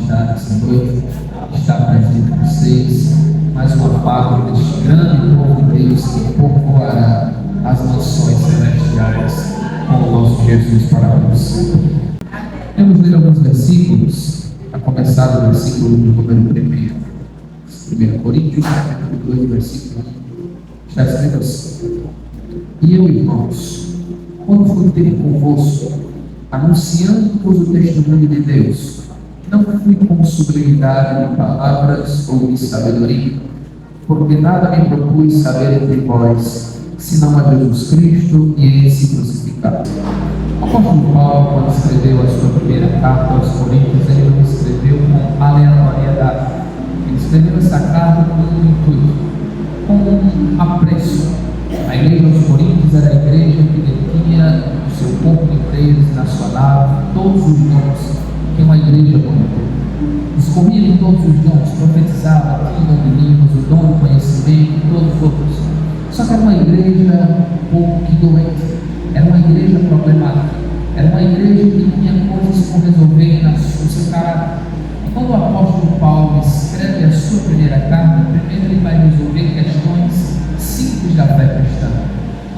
estar nessa noite, estar presente com vocês, mais uma parte deste grande povo de Deus que povoará as nações celestiais com o nosso Jesus para nós. Vamos ler alguns versículos, a começar do versículo número 1 Coríntios, capítulo 2, versículo 1, está escrito assim: E eu, irmãos, quando fui ter convosco, anunciando-vos o testemunho de Deus, não fui com sublimidade de palavras ou de sabedoria, porque nada me propus saber entre vós, senão a Jesus Cristo e esse crucificado. O apóstolo Paulo, quando escreveu a sua primeira carta aos Coríntios, ele não escreveu com aleatoriedade. Ele escreveu essa carta com um intuito, com um apreço. A igreja dos Coríntios era a igreja que detinha no seu corpo inteiro e na sua nave todos os dons que uma igreja pode ter. Escolhiam todos os dons, profetizava, tinha o dom de línguas, o dom do conhecimento e todos os outros. Só que era uma igreja um pouco que doente, era uma igreja problemática, era uma igreja que tinha coisas por resolver no seu caráter. E quando o apóstolo Paulo escreve a sua primeira carta, primeiro ele vai resolver questões simples da fé cristã.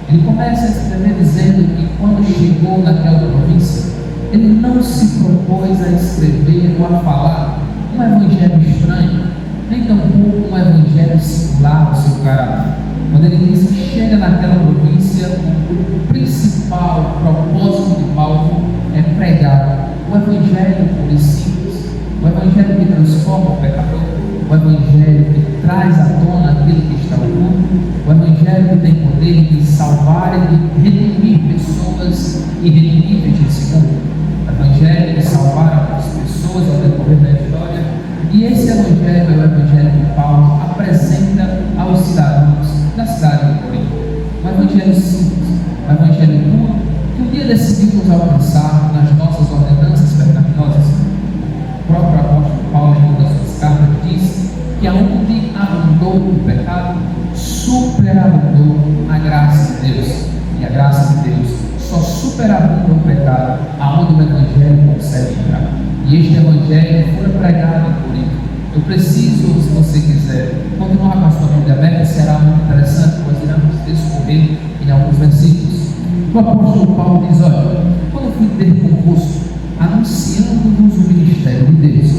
Ele começa a escrever dizendo que quando chegou naquela província, ele não se propôs a escrever ou a falar um evangelho estranho, nem tampouco um evangelho singular do seu caráter. Quando ele diz que chega naquela província, o principal propósito de Paulo é pregar o evangelho puro e simples, o evangelho que transforma o pecador, o evangelho que traz à tona aquilo que está oculto, o evangelho que tem poder de salvar e de redimir pessoas irredimíveis nesse mundo, o evangelho de salvar as pessoas ao decorrer da história. E esse evangelho é o evangelho que Paulo apresenta aos cidadãos da cidade de Corinto. Um evangelho simples, um evangelho puro, que um dia decidimos alcançar nas nossas ordenanças pecaminosas. O próprio apóstolo Paulo, em uma das suas cartas, diz que aonde abundou o pecado, superabundou a graça de Deus. E a graça de Deus só superabunda o pecado aonde o evangelho consegue entrar. E este evangelho foi pregado em Corinto. Eu preciso, se você quiser, continuar com a sua Bíblia aberta, será muito interessante, pois iremos discorrer em alguns versículos. O apóstolo Paulo diz: olha, quando fui ter convosco, anunciando-vos o ministério de Deus,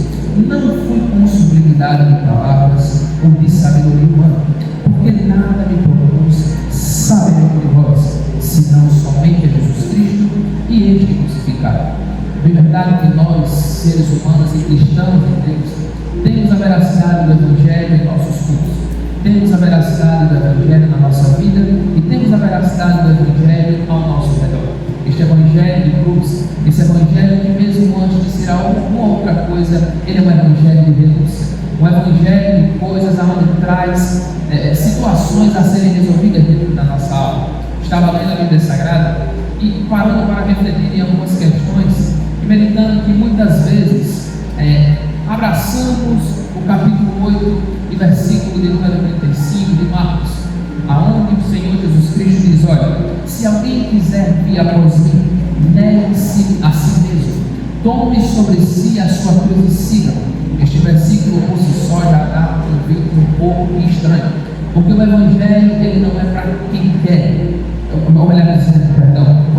não fui com sublimidade de palavras ou de sabedoria humana, porque nada me propus saber entre vós, senão somente a Jesus Cristo e este crucificado. É verdade que nós, seres humanos e cristãos em Deus, temos a veracidade do Evangelho em nossos cultos, temos a veracidade do Evangelho na nossa vida e temos a veracidade do Evangelho ao nosso redor. Este Evangelho de cruz, esse Evangelho que mesmo antes de ser alguma outra coisa, ele é um Evangelho de renúncia, um Evangelho de coisas onde traz situações a serem resolvidas dentro da nossa alma. Estava lendo a Bíblia Sagrada e parando para refletir em algumas questões e meditando que muitas vezes abraçamos o capítulo 8 e versículo de número 35 de Marcos, aonde o Senhor Jesus Cristo diz: olha, se alguém quiser vir após mim, negue-se a si mesmo, tome sobre si a sua cruz e siga. Este versículo por si só já dá um vínculo um pouco estranho, porque o Evangelho ele não é para quem quer. O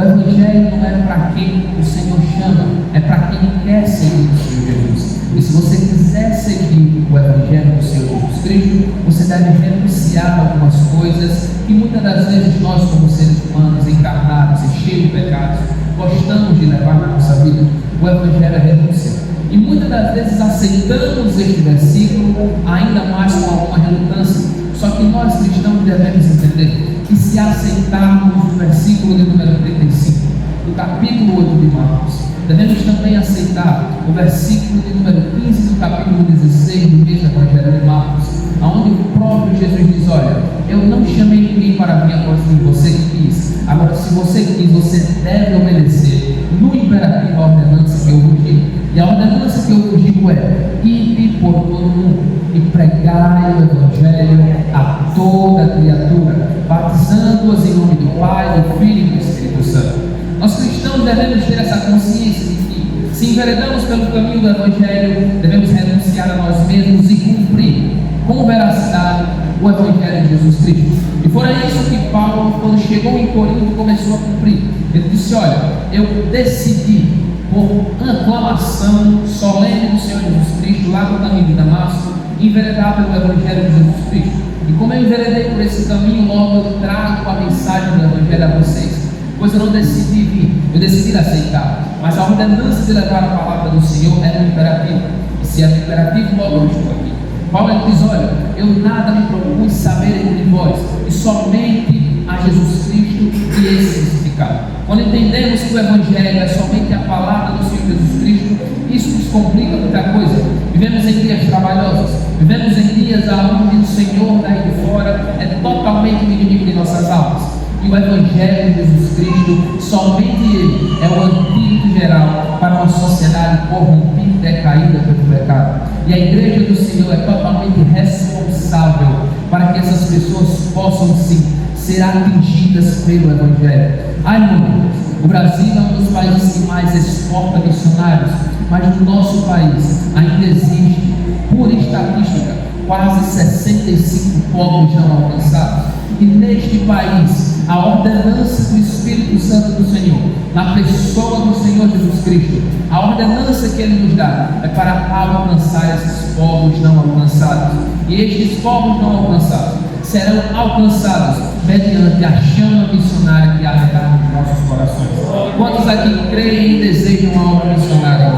Evangelho não é para quem o Senhor chama, é para quem quer seguir o Senhor Jesus. E se você quiser seguir o Evangelho do Senhor Jesus Cristo, você deve renunciar a algumas coisas que muitas das vezes nós, como seres humanos encarnados e cheios de pecados, gostamos de levar na nossa vida. O Evangelho é renúncia. E muitas das vezes aceitamos este versículo ainda mais com alguma relutância. Só que nós cristãos devemos entender que se aceitarmos o versículo de número 35 do capítulo 8 de Marcos, devemos também aceitar o versículo de número 15 do capítulo 16 do mesmo Evangelho de Marcos, onde o próprio Jesus diz: olha, eu não chamei ninguém para vir após mim, você quis. Agora, se você quis, você deve obedecer no imperativo a ordenança que eu vos digo. E a ordenança que eu vos digo é: ide por todo mundo e pregai o Evangelho a toda criatura, batizando-as em nome do Pai, do Filho e do Espírito Santo. Nós cristãos devemos ter essa consciência de que Se enveredamos pelo caminho do Evangelho, devemos renunciar a nós mesmos e cumprir com veracidade o Evangelho de Jesus Cristo. E foi isso que Paulo, quando chegou em Corinto, começou a cumprir. Ele disse: olha, eu decidi, por aclamação solene do Senhor Jesus Cristo, lá no caminho de Damasco, enveredar pelo Evangelho de Jesus Cristo. E como eu enveredei por esse caminho, logo eu trago a mensagem do Evangelho a vocês. Pois eu não decidi vir, eu decidi aceitar. Mas a ordenança de levar a palavra do Senhor é um imperativo. E se é um imperativo, logo eu estou aqui. Paulo diz: olha, eu nada me propus saber entre vós, e somente a Jesus Cristo e esse crucificado. Quando entendemos que o Evangelho é somente a palavra do Senhor Jesus Cristo, isso nos complica muita coisa. Vivemos em dias trabalhosos, vivemos em dias onde o Senhor daí de fora é totalmente o inimigo de nossas almas. E o Evangelho de Jesus Cristo, somente Ele é o antídoto geral para uma sociedade corrompida e decaída pelo pecado. E a Igreja do Senhor é totalmente responsável para que essas pessoas possam sim ser atingidas pelo Evangelho. Ai, irmão, o Brasil é um dos países que mais exporta missionários, mas no nosso país ainda existe, por estatística, quase 65 povos não alcançados. E neste país, a ordenança do Espírito Santo do Senhor, na pessoa do Senhor Jesus Cristo, a ordenança que Ele nos dá é para alcançar esses povos não alcançados. E estes povos não alcançados serão alcançados mediante a chama missionária que arderá nos nossos corações. Quantos aqui creem e desejam uma obra missionária?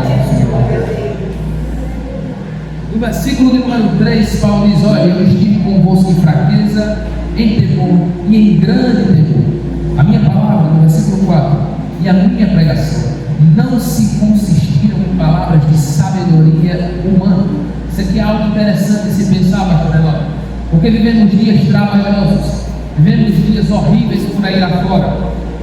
No versículo de número 3, Paulo diz: olha, eu estive convosco em fraqueza, em temor e em grande temor. A minha palavra, no versículo 4, e a minha pregação não se consistiram em palavras de sabedoria humana. Isso aqui é algo interessante de se pensar, pastor Elói, porque vivemos dias trabalhosos, vivemos dias horríveis por aí lá fora,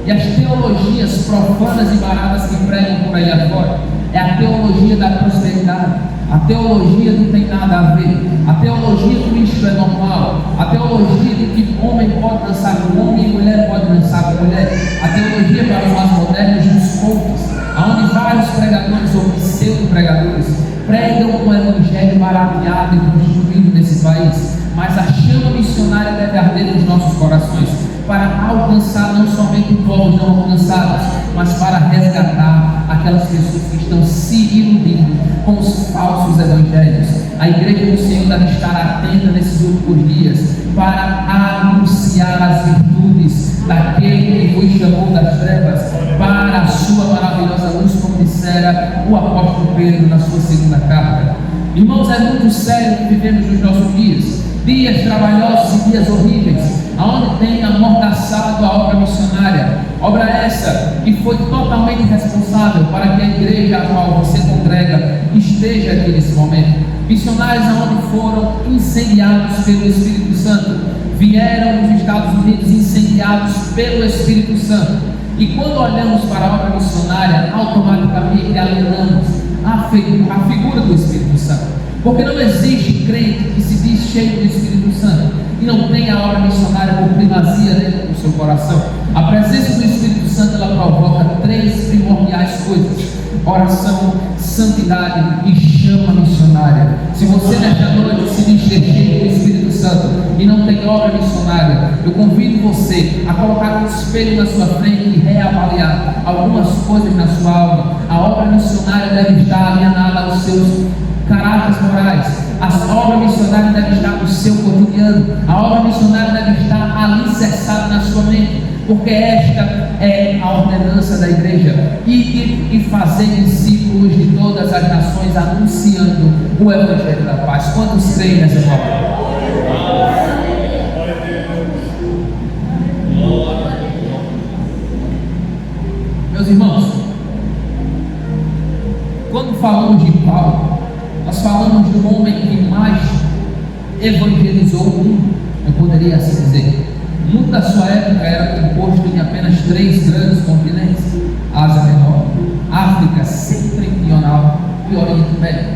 e as teologias profanas e baratas que pregam por aí lá fora é a teologia da prosperidade, a teologia não tem nada a ver, a teologia do isto é normal, a teologia de que homem pode dançar com homem e mulher pode dançar com mulher, a teologia para os mais modernos dos cultos, onde vários pregadores ou pseudo-pregadores pregam um evangelho barateado e prostituído nesse país. Mas a chama missionária deve arder nos nossos corações para alcançar não somente povos não alcançados, mas para resgatar aquelas pessoas que estão se iludindo com os falsos evangelhos. A Igreja do Senhor deve estar atenta nesses últimos dias para anunciar as virtudes daquele que vos chamou das trevas para a sua maravilhosa luz, como dissera o apóstolo Pedro na sua segunda carta. Irmãos, é muito sério o que vivemos nos nossos dias. Dias trabalhosos e dias horríveis, aonde tem amordaçado a obra missionária, obra essa que foi totalmente responsável para que a igreja a qual você congrega esteja aqui nesse momento. Missionários aonde foram incendiados pelo Espírito Santo, vieram dos Estados Unidos incendiados pelo Espírito Santo, e quando olhamos para a obra missionária, automaticamente alienamos a figura do Espírito Santo. Porque não existe crente que se diz cheio do Espírito Santo e não tem a obra missionária por primazia dentro do seu coração. A presença do Espírito Santo, ela provoca três primordiais coisas: oração, santidade e chama missionária. Se você nesta noite se diz cheio do Espírito Santo e não tem obra missionária, eu convido você a colocar um espelho na sua frente e reavaliar algumas coisas na sua alma. A obra missionária deve estar alinhada aos seus caráteres morais. A obra missionária deve estar no seu cotidiano. A obra missionária deve estar alicerçada na sua mente, porque esta é a ordenança da igreja. E fazer discípulos de todas as nações, anunciando o evangelho da paz. Quantos creem nessa palavra? Meus irmãos, quando falamos de Paulo, nós falamos do homem que mais evangelizou o mundo, eu poderia assim dizer. O mundo da sua época era composto de apenas 3 grandes continentes: Ásia Menor, África Setentrional e Oriente Médio.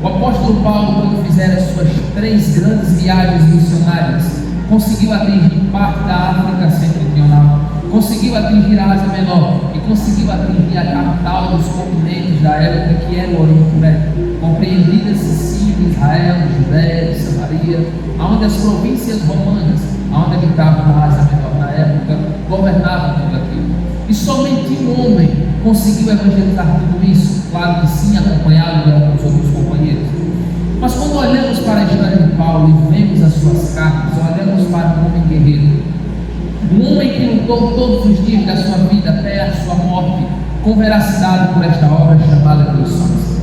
O apóstolo Paulo, quando fizer as suas 3 grandes viagens missionárias, conseguiu atingir parte da África Setentrional, conseguiu atingir a Ásia Menor e conseguiu atingir a capital dos continentes da época, que era o Oriente Médio, compreendida Sicília, Israel, Judéia, Samaria, onde as províncias romanas, onde habitavam a Ásia Menor na época, governavam tudo aquilo. E somente um homem conseguiu evangelizar tudo isso, claro que sim, acompanhado de alguns outros companheiros. Mas quando olhamos para a história de Paulo e vemos as suas cartas, olhamos para um homem guerreiro, um homem que lutou todos os dias da sua vida até a sua morte, com veracidade por esta obra chamada Missões.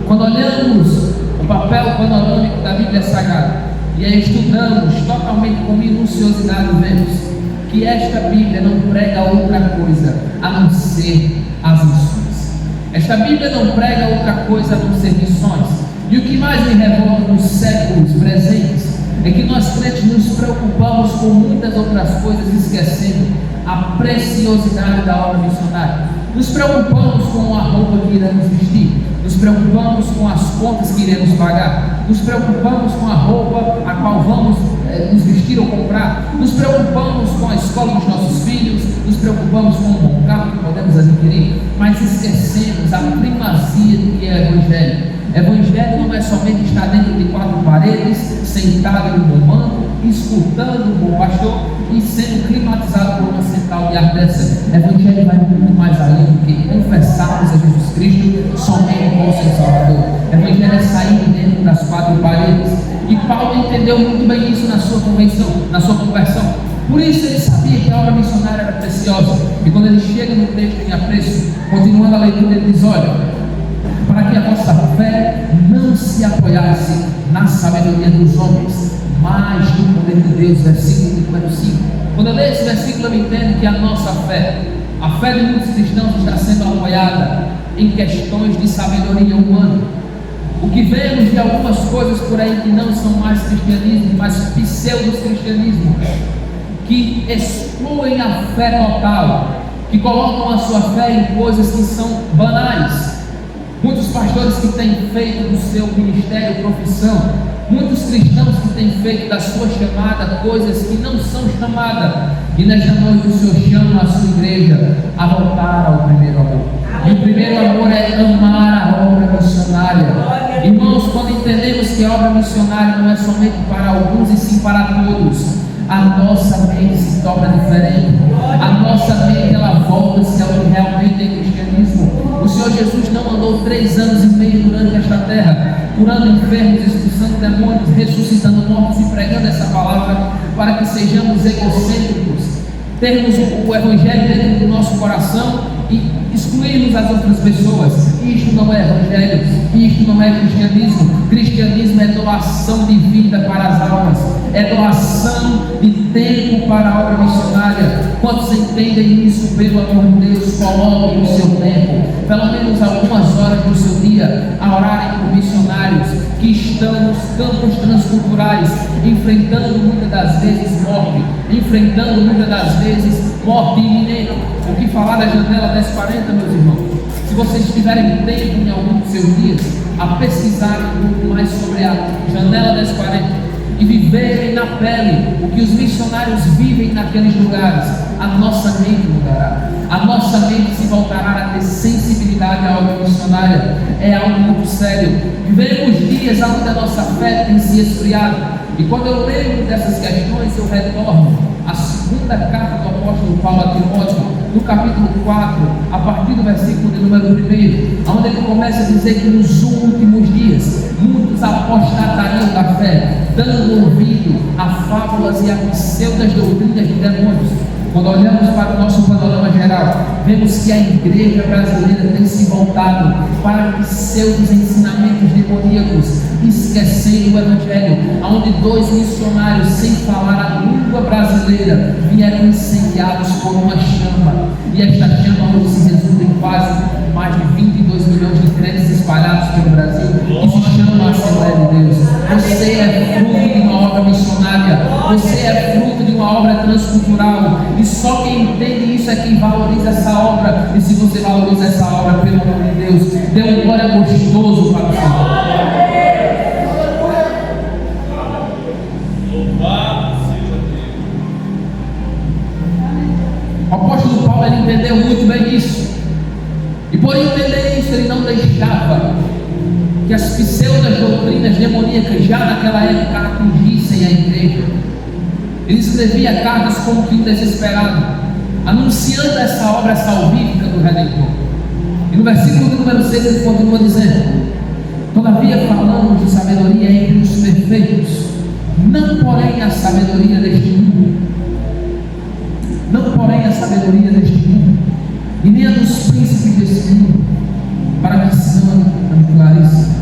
Quando olhamos o papel panorâmico da Bíblia Sagrada e a estudamos totalmente com minuciosidade, vemos que esta Bíblia não prega outra coisa a não ser as missões. Esta Bíblia não prega outra coisa a não ser missões. E o que mais me revolta nos séculos presentes é que nós crentes nos preocupamos com muitas outras coisas, esquecendo a preciosidade da obra missionária. Nos preocupamos com a roupa que iremos vestir, nos preocupamos com as contas que iremos pagar, nos preocupamos com a roupa a qual vamos nos vestir ou comprar, nos preocupamos com a escola dos nossos filhos, nos preocupamos com o bom carro que podemos adquirir, mas esquecemos a primazia do que é o Evangelho. Evangelho não é somente estar dentro de quatro paredes, sentado em um bom manto, escutando o bom pastor e sendo climatizado por uma central de ar dessa. Evangelho vai muito mais além do que confessarmos a Jesus Cristo somente como seu Salvador. Evangelho é sair de dentro das quatro paredes. E Paulo entendeu muito bem isso na sua conversão. Por isso ele sabia que a obra missionária era preciosa. E quando ele chega no texto em apreço, continuando a leitura, ele diz: olha, para que a vossa fé não se apoiasse na sabedoria dos homens, mas no poder de Deus. Versículo número 5. Quando eu leio esse versículo, eu entendo que a nossa fé, a fé de muitos cristãos, está sendo apoiada em questões de sabedoria humana. O que vemos de algumas coisas por aí que não são mais cristianismo, mas pseudo-cristianismo, que excluem a fé total, que colocam a sua fé em coisas que são banais. Muitos pastores que têm feito do seu ministério profissão, muitos cristãos que têm feito da sua chamada coisas que não são chamada. E nesta noite o Senhor chama a sua igreja a voltar ao primeiro amor. E o primeiro amor é amar a obra missionária. Irmãos, quando entendemos que a obra missionária não é somente para alguns e sim para todos, a nossa mente se torna diferente. A nossa mente, ela volta-se ao que realmente é cristianismo. O Senhor Jesus não andou 3 anos e meio durante esta terra, curando enfermos, expulsando demônios, ressuscitando mortos e pregando essa palavra para que sejamos egocêntricos, termos o Evangelho dentro do nosso coração e excluirmos as outras pessoas. Isto não é Evangelho, isto não é cristianismo. Cristianismo é doação de vida para as almas, é doação de tempo para a obra missionária. Quantos entendem isso? Pelo amor de Deus, coloquem o seu tempo, pelo menos algumas horas do seu dia, a orarem por missionários que estão nos campos transculturais, enfrentando muitas das vezes morte, enfrentando muitas das vezes morte iminente. O que falar da janela 1040, meus irmãos? Se vocês tiverem tempo em algum dos seus dias a pesquisarem um pouco mais sobre a janela 1040 e viverem na pele o que os missionários vivem naqueles lugares, a nossa mente mudará, a nossa mente se voltará a ter sensibilidade à obra missionária. É algo muito sério. Vivemos dias onde a nossa fé tem se esfriado, e quando eu lembro dessas questões, eu retorno à segunda carta do apóstolo Paulo a Timóteo, no capítulo 4, a partir do versículo de número 1, onde ele começa a dizer que nos últimos dias muitos apostatariam da fé, dando ouvido a fábulas e a pseudas doutrinas de demônios. Quando olhamos para o nosso panorama geral, vemos que a igreja brasileira tem se voltado para pseudos ensinamentos demoníacos, esquecendo o Evangelho, onde 2 missionários, sem falar a língua brasileira, vieram incendiados por uma chama, e esta chama hoje se resume em quase mais de 22 milhões de crentes espalhados pelo Brasil, que se chama a Assembleia de Deus. Você é fruto de uma obra missionária, você é fruto de uma obra transcultural, e só quem entende isso é quem valoriza essa obra. E se você valoriza essa obra, pelo amor de Deus, dê um glória gostoso para o Senhor. O apóstolo Paulo, ele entendeu muito bem isso. E por entender isso, ele não deixava que as pseudas doutrinas demoníacas já naquela época atingissem a igreja. Ele escrevia cartas como que um desesperado, anunciando essa obra salvífica do Redentor. E no versículo número 6 ele continua dizendo: todavia falamos de sabedoria entre os perfeitos, não porém a sabedoria deste mundo, não porém a sabedoria deste mundo, e nem a dos príncipes deste mundo, para que se não clarisse.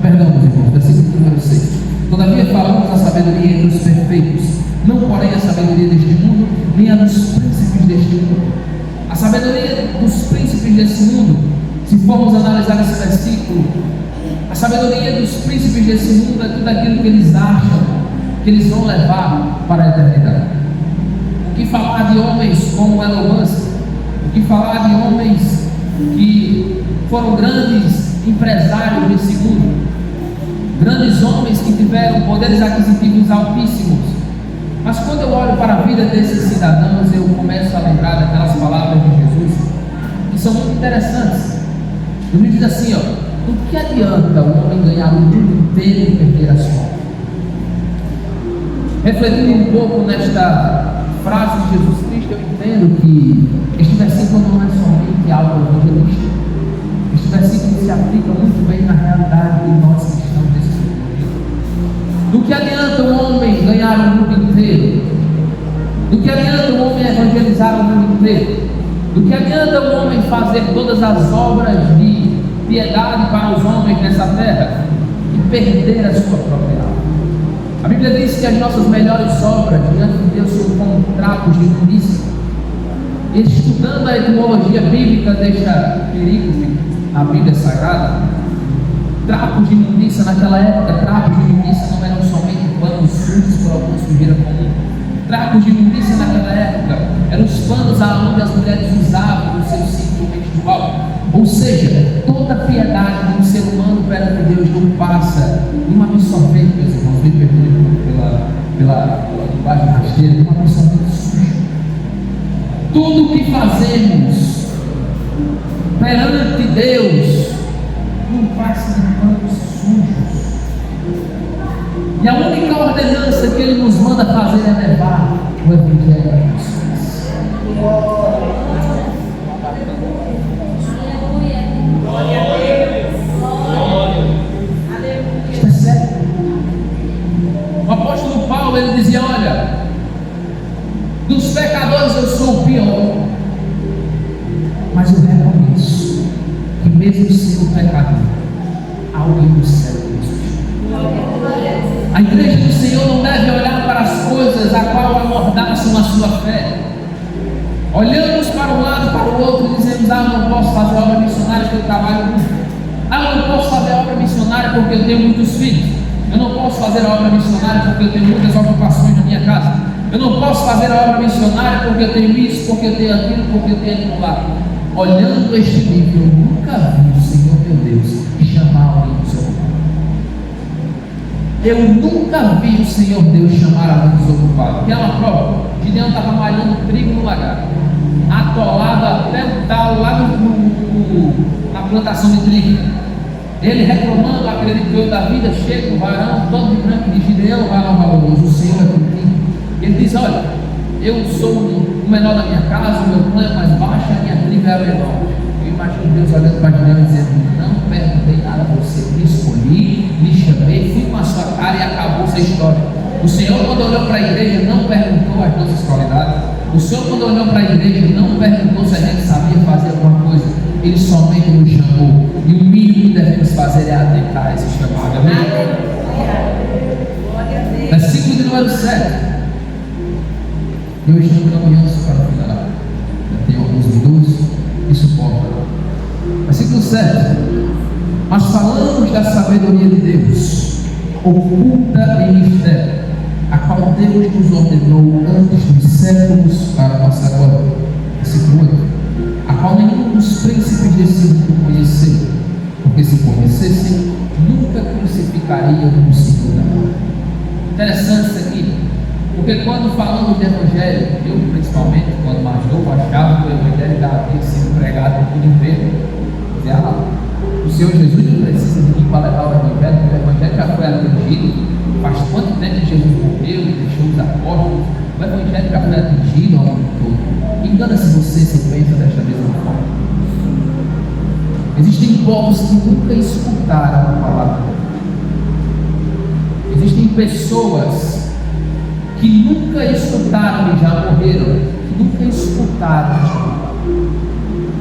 Perdão, meus irmãos, versículo número 6. Todavia falamos a sabedoria entre os perfeitos, não porém a sabedoria deste mundo, nem a dos príncipes deste mundo. A sabedoria dos príncipes desse mundo, se formos analisar esse versículo, a sabedoria dos príncipes desse mundo é tudo aquilo que eles acham que eles vão levar para a eternidade. O que falar de homens como Elon Musk, o que falar de homens que foram grandes empresários desse mundo, grandes homens que tiveram poderes aquisitivos altíssimos. Mas quando eu olho para a vida desses cidadãos, eu começo a lembrar daquelas palavras de Jesus, que são muito interessantes. Ele diz assim, ó: do que adianta o homem ganhar o mundo inteiro e perder a sua alma? Refletindo um pouco nesta frase de Jesus Cristo, eu entendo que este versículo não é somente algo evangelístico. Este versículo se aplica muito bem na realidade de nós cristãos desse mundo. Do que adianta o homem ganhar o mundo inteiro? Do que adianta o homem evangelizar o mundo inteiro? Do que adianta o homem fazer todas as obras de piedade para os homens nessa terra e perder a sua própria alma? A Bíblia diz que as nossas melhores obras diante de Deus são como trapos de imundícia. Estudando a etimologia bíblica desta perícope, a Bíblia Sagrada, trapos de imundícia naquela época, trapos de imundícia não eram somente panos sujos por alguma sujeira comum. Trapos de imundícia naquela época eram os panos aonde as mulheres usavam no seu ciclo menstrual. Ou seja, toda piedade de um ser humano perante Deus não passa de um absorvente, meus irmãos, me perdoem pela linguagem rasteira, de um absorvente sujo. Tudo o que fazemos perante Deus não passa de panos sujos. E a única ordenança que Ele nos manda fazer é levar o Evangelho a pessoas. Isto é sério. O apóstolo Paulo, ele dizia: olha, dos pecadores eu sou o pior, mas eu reconheço que mesmo sendo pecador, alguém do céu me. A igreja do Senhor não deve olhar para as coisas a qual amordaçam a sua fé. Olhamos para um lado, para o outro e dizemos: eu não posso fazer obra missionária porque eu trabalho muito. Eu não posso fazer obra missionária porque eu tenho muitos filhos. Eu não posso fazer obra missionária porque eu tenho muitas ocupações na minha casa. Eu não posso fazer a obra missionária porque eu tenho isso, porque eu tenho aquilo, porque eu tenho aquilo lá. Olhando este livro, eu nunca vi o Senhor meu Deus chamar alguém desocupado. Eu nunca vi o Senhor Deus chamar alguém desocupado. Aquela prova, Gideão estava malhando trigo no lagar, atolado até o talo lá na plantação de trigo. Ele reclamando, acreditou da vida, chega o varão todo de branco de Gideão, varão valoroso, o Senhor é contigo. Ele diz: olha, eu sou o menor da minha casa, o meu clã é mais baixo, a minha tribo é a menor. Eu imagino Deus olhando para Gideão e dizendo: não perguntei nada a você, me escolhi, me chamei, fui com a sua cara e acabou essa história. O Senhor, quando olhou para a igreja, não perguntou as nossas qualidades. O Senhor, quando olhou para a igreja, não perguntou se a gente sabia fazer alguma coisa. Ele somente nos chamou. E o mínimo que devemos fazer é atentar esse chamado. Amém? Versículo de número 7. Eu estou caminhando para o final. Eu tenho alguns minutos e suporta. Versículo 7. Mas falamos da sabedoria de Deus, oculta em mistério, a qual Deus nos ordenou antes dos séculos para nossa glória. Versículo 8. A qual nenhum dos príncipes desse mundo conheceu, porque se conhecessem, nunca crucificariam o Senhor da glória. Interessante isso aqui, porque quando quando falamos de evangelho, eu principalmente, quando mais novo, achava que o evangelho já havia sido pregado no mundo inteiro. O Senhor Jesus não precisa de mim para levar o evangelho já foi atingido. Faz quanto tempo que Jesus morreu e deixou os apóstolos? O evangelho já foi atingido ao mundo todo. Engana-se você se pensa desta mesma forma. Existem povos que nunca escutaram a palavra. Existem pessoas que nunca escutaram e já morreram, que nunca escutaram a palavra.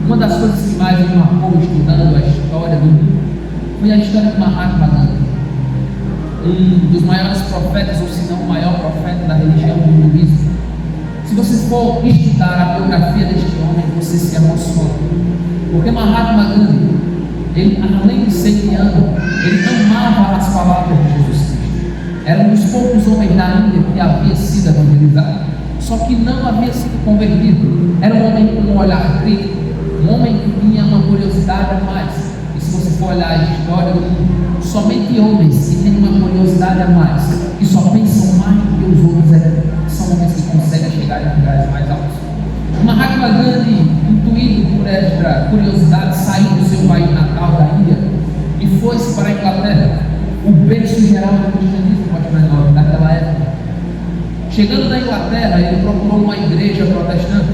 Uma das coisas que mais me marcou estudando a história do mundo foi a história de Mahatma Gandhi, um dos maiores profetas, ou se não o maior profeta da religião do hinduísmo. Se você for estudar a biografia deste homem, você se emociona, porque Mahatma Gandhi, ele, além de ser indiano, ele amava as palavras de Jesus Cristo. Era um dos poucos homens da Índia que havia sido evangelizado, só que não havia sido convertido. Era um homem com um olhar crítico, um homem que tinha uma curiosidade a mais. E se você for olhar a história do mundo, somente homens que têm uma curiosidade a mais, que só pensam mais do que os outros, são homens que conseguem chegar em lugares mais altos. Mahatma Gandhi, intuído por esta curiosidade, saiu do seu país natal da Índia e foi-se para a Inglaterra, o berço geral do cristianismo naquela época. Chegando na Inglaterra, ele procurou uma igreja protestante.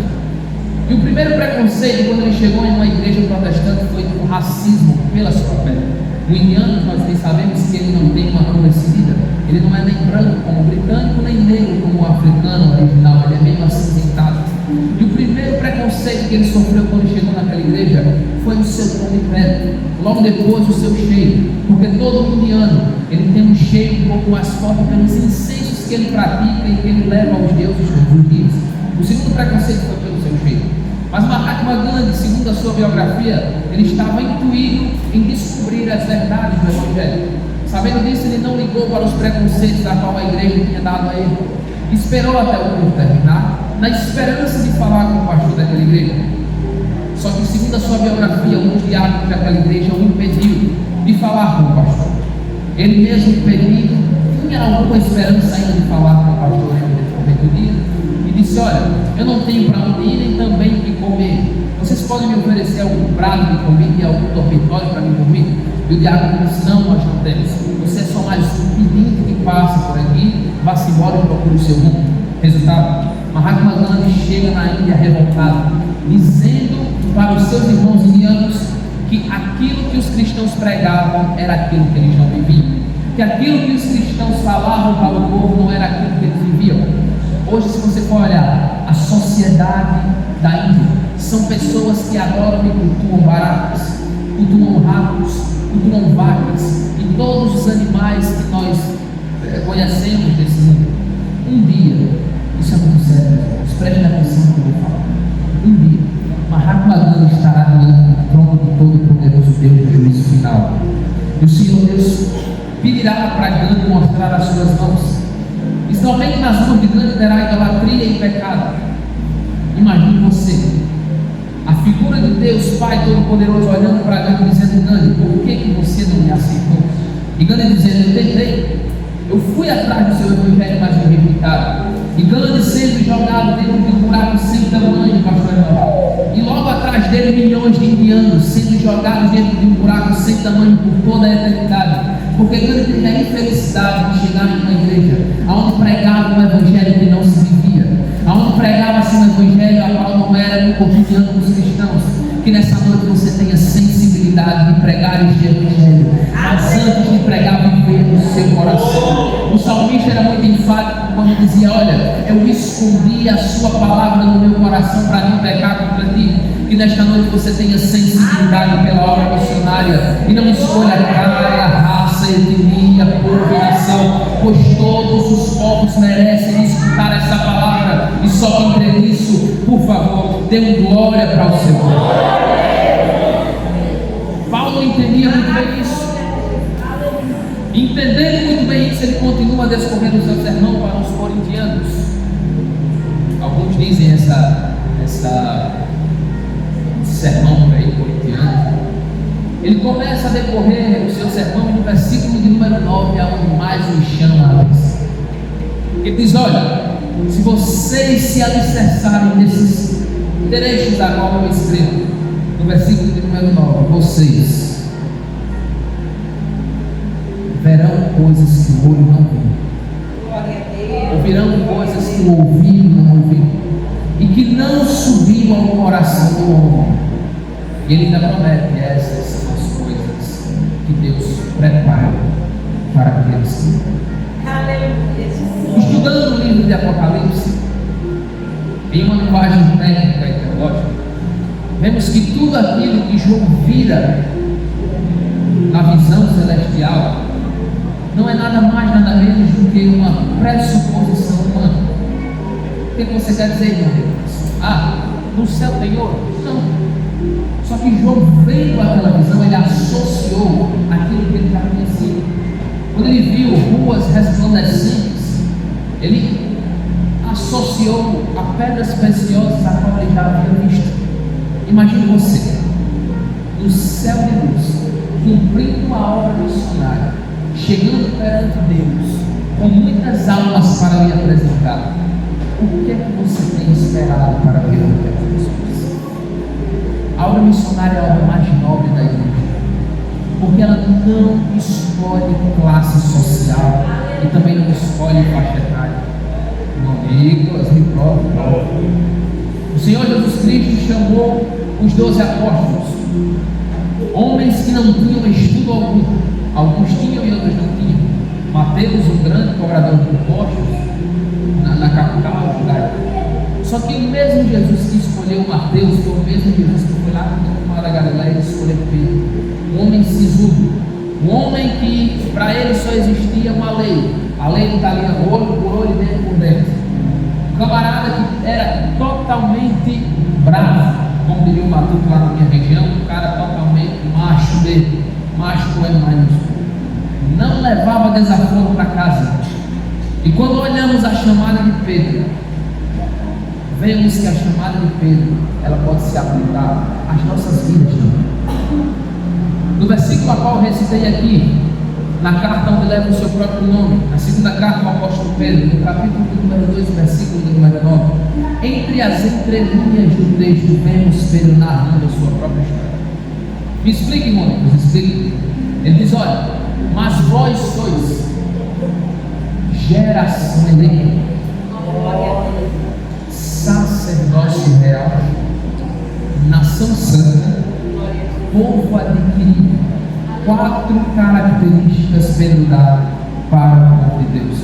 E o primeiro preconceito, quando ele chegou em uma igreja protestante, foi o racismo pela sua pele. O indiano, nós nem sabemos que ele não tem uma cor decidida. Ele não é nem branco como o britânico, nem negro como o africano original. Ele é meio acinzentado. E o primeiro preconceito que ele sofreu quando chegou naquela igreja foi o seu tom de pele. Logo depois, o seu cheiro. Porque todo indiano, ele tem um cheiro um pouco mais forte pelos incensos que ele pratica e que ele leva aos deuses dos dias. O segundo preconceito foi pelo seu cheiro. Mas Mahatma Gandhi, segundo a sua biografia, ele estava intuído em descobrir as verdades do evangelho. Sabendo disso, ele não ligou para os preconceitos da qual a igreja tinha dado a ele. Esperou até o culto terminar, na esperança de falar com o pastor daquela igreja. Só que, segundo a sua biografia, um diácono daquela igreja o impediu de falar com o pastor. Ele mesmo impedido, tinha alguma esperança ainda de falar com o pastor no dia, e disse: olha, eu não tenho para onde ir nem também o que comer. Vocês podem me oferecer algum prato de comida e algum dormitório para me dormir? E o diácono disse: não, nós não temos. Você é só mais um pedinte que passa por aqui, vá-se embora e procure o seu rumo. Resultado: Mahatma Gandhi chega na Índia revoltado, dizendo para os seus irmãos indianos que aquilo que os cristãos pregavam era aquilo que eles não viviam, que aquilo que os cristãos falavam para o povo não era aquilo que eles viviam. Hoje, se você for olhar a sociedade da Índia, são pessoas que adoram e cultuam baratas, cultuam ratos, cultuam vacas e todos os animais que nós conhecemos desse mundo. Um dia, isso é muito sério, prestem atenção no que eu vou falar. Um dia, Mahatma Gandhi estará diante do trono do Todo-Poderoso Deus no juízo final. E o Senhor Deus pedirá para Gandhi mostrar as suas mãos. E somente nas mãos de Gandhi terá idolatria e pecado. Imagine você, a figura de Deus Pai Todo-Poderoso olhando para Gandhi dizendo: Gandhi, por que você não me aceitou? E Gandhi dizendo: eu tentei, eu fui atrás do seu evangelho, mas me rejeitaram. E Gandhi sendo jogado dentro de um buraco sem tamanho, pastor Emanuel. E logo atrás dele milhões de indianos sendo jogados dentro de um buraco sem tamanho por toda a eternidade. Porque Gandhi teve a infelicidade de chegar em uma igreja onde pregava um evangelho que não se vivia, onde pregava-se um evangelho a qual não era no cotidiano dos cristãos. Que nessa noite você tenha sensibilidade de pregar este evangelho, mas antes de pregar, viver no seu coração. O salmista era muito enfático quando dizia: olha, eu escondi a sua palavra no meu coração para não pecar contra ti. Que nesta noite você tenha sensibilidade pela obra missionária e não escolha a cara, a raça, a etnia, povo e nação, pois todos os povos merecem escutar essa palavra. E só quem crê nisso, por favor, dê glória para o Senhor. Paulo entendia muito bem isso. Entendendo muito bem isso, ele continua a descorrer o seu sermão para os corintianos. Alguns dizem esse sermão para ele, corintiano. Ele começa a decorrer o seu sermão no versículo de número 9, aonde mais me chama a atenção. Ele diz: olha, Se vocês se alicerçarem nesses trechos da qual eu escrevo, no versículo de número 9, vocês verão coisas que o olho não viu, ouvirão coisas que o ouvido não ouviu, e que não subiu ao coração do homem. E ele ainda promete: essas são as coisas que Deus prepara para aqueles que estudando o livro de Apocalipse em uma linguagem técnica e teológica, vemos que tudo aquilo que João vira na visão celestial não é nada mais, nada menos do que uma pressuposição humana. O que você quer dizer, meu Deus? No céu tem ouro? Não. Só que João, vendo aquela visão, ele associou aquilo que ele já conhecia. Quando ele viu ruas resplandecentes, ele associou a pedras preciosas a qual ele já havia visto. Imagine você, no céu de luz, cumprindo a obra missionária, chegando perante Deus, com muitas almas para lhe apresentar. O que é que você tem esperado para ver aquelas pessoas? A obra missionária é a obra mais nobre da igreja, porque ela não escolhe classe social e também não escolhe faixa etária. Nicolas, me prove. O Senhor Jesus Cristo chamou os 12 apóstolos, homens que não tinham estudo algum. Alguns tinham e outros não tinham. Mateus, o grande cobrador de impostos, na capital judaica. Só que o mesmo Jesus que escolheu Mateus foi o mesmo Jesus que foi lá no mar da Galileia e escolheu Pedro, um homem sisudo, um homem que para ele só existia uma lei, a lei não daria olho por olho e dentro por dentro. Um camarada que era totalmente bravo, como diria o Matuto lá na minha região, um cara totalmente macho dele, macho com M maiúsculo, não levava desaforo para casa. E quando olhamos a chamada de Pedro, vemos que a chamada de Pedro, ela pode se aplicar às nossas vidas também. No versículo a qual eu recitei aqui, na carta onde leva o seu próprio nome, na segunda carta do apóstolo Pedro, no capítulo número 2, versículo número 9, entre as entrelinhas do texto, vemos Pedro narrando a sua própria história. Me explique, Mônica, me explique. Ele diz: olha, mas vós sois geração eleita, sacerdócio real, nação santa, povo adquirido. 4 características Pedro dá para o povo de Deus.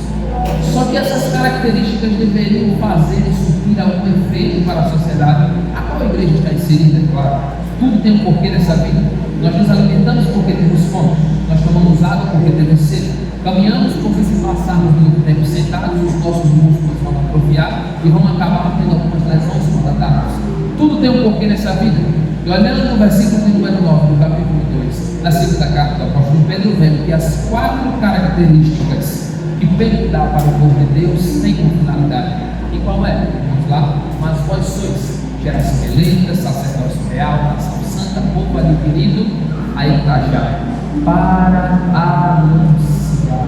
Só que essas características deveriam fazer e surtir algum efeito para a sociedade a qual a igreja está inserida, é claro. Tudo tem um porquê nessa vida. Nós nos alimentamos porque temos fome, nós tomamos água porque temos sede, caminhamos porque se passarmos muito tempo sentados, os nossos músculos vão atrofiar e vão acabar tendo algumas lesões quando andarmos. Tudo tem um porquê nessa vida. E olhando no versículo número 9 do capítulo 2, na segunda carta do apóstolo Pedro, vemos que as 4 características que Pedro dá para o povo de Deus têm como finalidade. E qual é? Vamos lá. Mas vós sois geração eleita, sacerdócio real, nação santa, povo adquirido, aí está já, para anunciar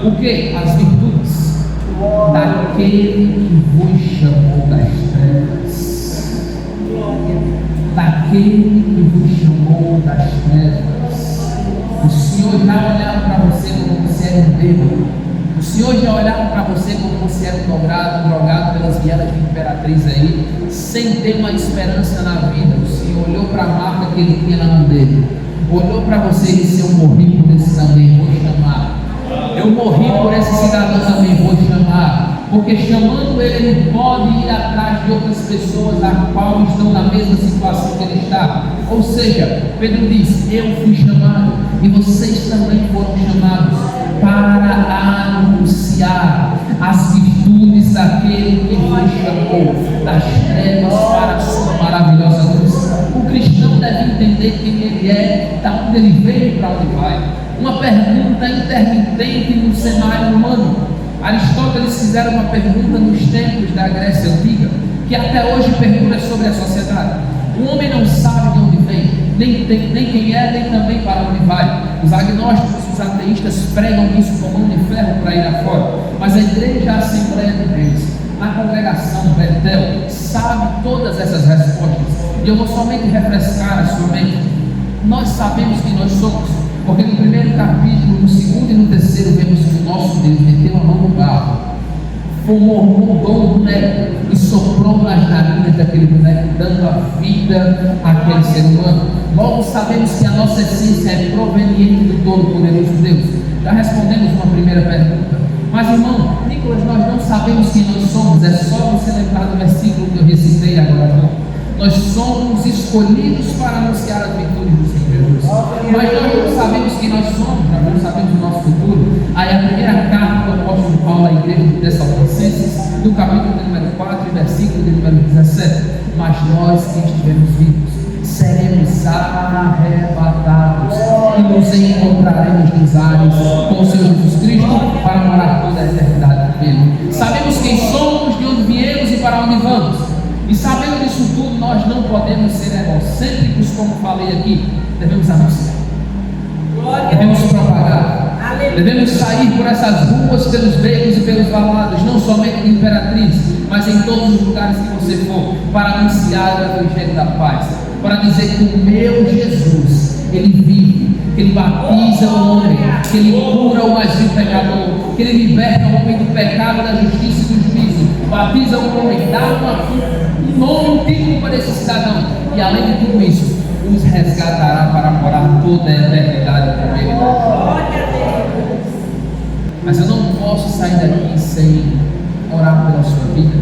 o que? As virtudes daquele que vos chamou das trevas. Daquele que vos chamou das trevas. O Senhor já olhava para você como você era um bêbado. O Senhor já olhava para você como você era um drogado pelas vielas de Imperatriz aí, sem ter uma esperança na vida. O Senhor olhou para a marca que ele tinha na mão dele, olhou para você e disse: eu morri por esse também, vou chamar. Eu morri por esse cidadão também, vou chamar. Porque chamando ele pode ir atrás de outras pessoas a qual estão na mesma situação que ele está. Ou seja, Pedro diz: eu fui chamado e vocês também foram chamados para anunciar as virtudes daquele que vos chamou das trevas para a sua maravilhosa luz. O cristão deve entender quem ele é, da onde ele veio e para onde vai. Uma pergunta intermitente no cenário humano. Aristóteles fizeram uma pergunta nos tempos da Grécia Antiga, que até hoje perdura sobre a sociedade. O homem não sabe de onde vem, nem quem é, nem também para onde vai. Os agnósticos muitos ateístas pregam isso com mão de ferro para ir afora, mas a igreja, a Assembleia de Deus, a congregação Betel, sabe todas essas respostas. E eu vou somente refrescar a sua mente. Nós sabemos que nós somos, porque no primeiro capítulo, no segundo e no terceiro, vemos que o nosso Deus meteu a mão no barro, formou um boneco e soprou nas narinas daquele boneco, dando a vida àquele ser humano. Logo sabemos que a nossa essência é proveniente do Todo-Poderoso Deus. Já respondemos uma primeira pergunta. Mas, irmão, Nicolas, nós não sabemos quem nós somos. É só você lembrar do versículo que eu recitei agora. Nós somos escolhidos para anunciar as virtudes do Senhor Jesus. Mas nós não sabemos quem nós somos, nós não sabemos o nosso futuro. Aí a primeira carta do apóstolo Paulo à igreja de Tessalonicenses, do capítulo de número 4, versículo de número 17. Mas nós que estivermos vivos, seremos arrebatados e nos encontraremos nos ares com o Senhor Jesus Cristo para morar toda a eternidade com Ele. Sabemos quem somos, de onde viemos e para onde vamos. E sabendo disso tudo, nós não podemos ser egocêntricos, como falei aqui. Devemos anunciar, devemos propagar, devemos sair por essas ruas, pelos becos e pelos valados, não somente em Imperatriz, mas em todos os lugares que você for, para anunciar o Evangelho da paz, para dizer que o meu Jesus, Ele vive, que Ele batiza o homem, que Ele cura o mais vil pecador, que Ele liberta o homem do pecado, da justiça e do juízo, batiza o homem, dá um nome, um título para esse cidadão, e além de tudo isso, os resgatará para morar toda a eternidade com Ele. Mas eu não posso sair daqui sem orar pela sua vida,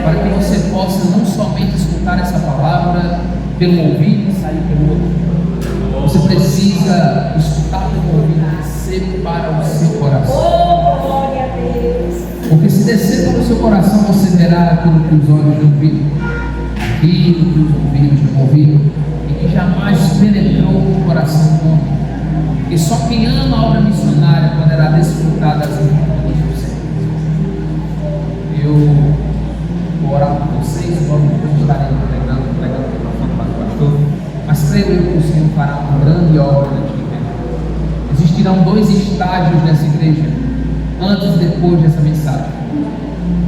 para que você possa não somente escutar essa palavra pelo ouvido e sair pelo outro. Você precisa escutar pelo ouvido e descer para o seu coração. Porque se descer para o seu coração, você verá aquilo que os olhos não viram, aquilo que os ouvidos não ouviram, e que jamais penetrou no coração do homem. E só quem ama a obra missionária poderá desfrutar das virtudes do Senhor. Eu vou orar por vocês, logo depois estarei pregando o microfone para o pastor, mas creio que o Senhor fará uma grande obra neste tempo. Existirão 2 estágios nessa igreja, antes e depois dessa mensagem.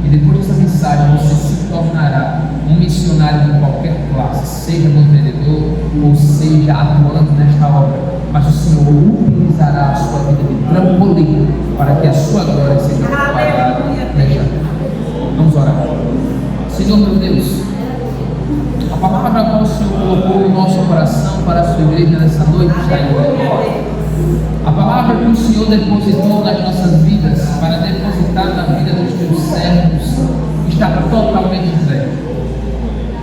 E depois dessa mensagem você se tornará um missionário de qualquer classe, seja mantenedor ou seja atuando nesta obra. Mas o Senhor utilizará a sua vida de trampolim para que a sua glória seja propagada nesta terra. Vamos orar. Senhor meu Deus, a palavra qual o Senhor colocou no nosso coração para a sua igreja nessa noite está aí. A palavra que o Senhor depositou nas nossas vidas para depositar na vida dos teus servos está totalmente entregue.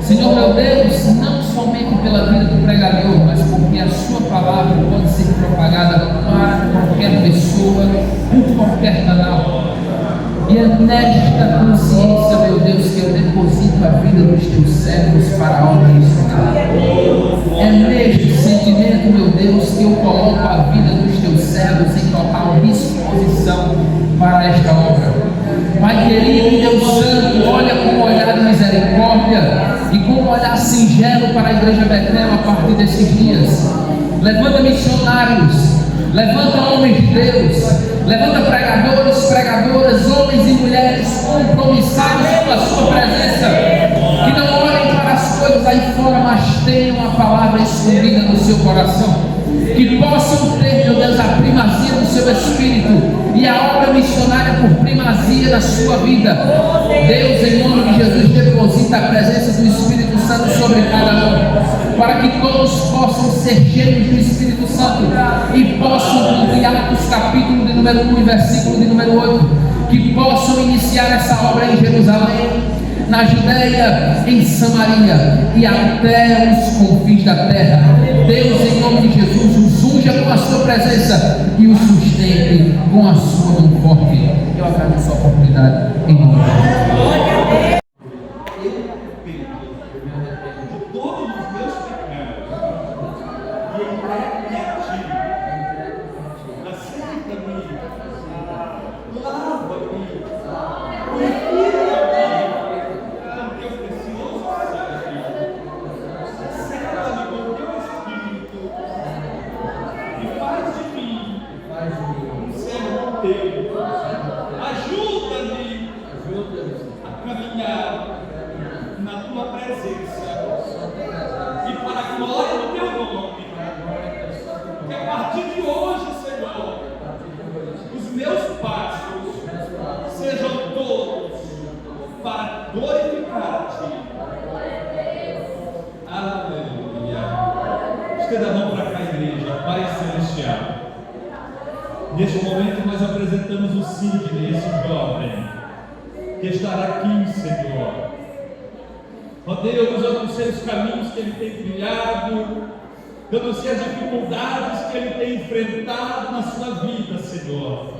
Senhor meu Deus, não somente pela vida do pregador, mas porque a sua palavra pode ser propagada para qualquer pessoa, por qualquer canal. E é nesta consciência, meu Deus, que eu deposito a vida dos teus servos para a obra missionária. É neste sentimento, meu Deus, que eu coloco a vida dos teus servos em total disposição para esta obra. Pai querido, Deus Santo, olha com um olhar de misericórdia e com um olhar singelo para a Igreja Betel a partir desses dias. Levanta missionários, levanta homens de Deus, levanta pregadores, pregadoras, homens e mulheres compromissados com a sua presença, que não olhem para as coisas aí fora, mas tenham a palavra escondida no seu coração, que possam ter, meu Deus, a primazia do seu espírito e a obra missionária por primazia da sua vida. Deus, em nome de Jesus, deposita a presença do Espírito Santo sobre cada um, para que todos possam ser cheios do Espírito Santo e possam cumprir Atos capítulo de número 1 e versículo de número 8, que possam iniciar essa obra em Jerusalém, na Judeia, em Samaria e até os confins da terra. Deus, em nome de Jesus, os unja com a sua presença e os sustente com a sua mão forte. Eu agradeço a oportunidade em nome de Jesus. glória do teu nome. Que a partir de hoje, Senhor, os meus passos sejam todos para glorificar-te. Aleluia. Estenda a mão para cá, igreja. Pai Celestial, neste momento nós apresentamos o Sidney, esse jovem que estará aqui, Senhor. Ó Deus, eu não sei os caminhos que ele tem trilhado, eu não sei as dificuldades que ele tem enfrentado na sua vida, Senhor.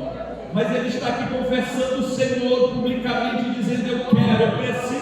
Mas ele está aqui confessando o Senhor publicamente, dizendo: eu quero, eu preciso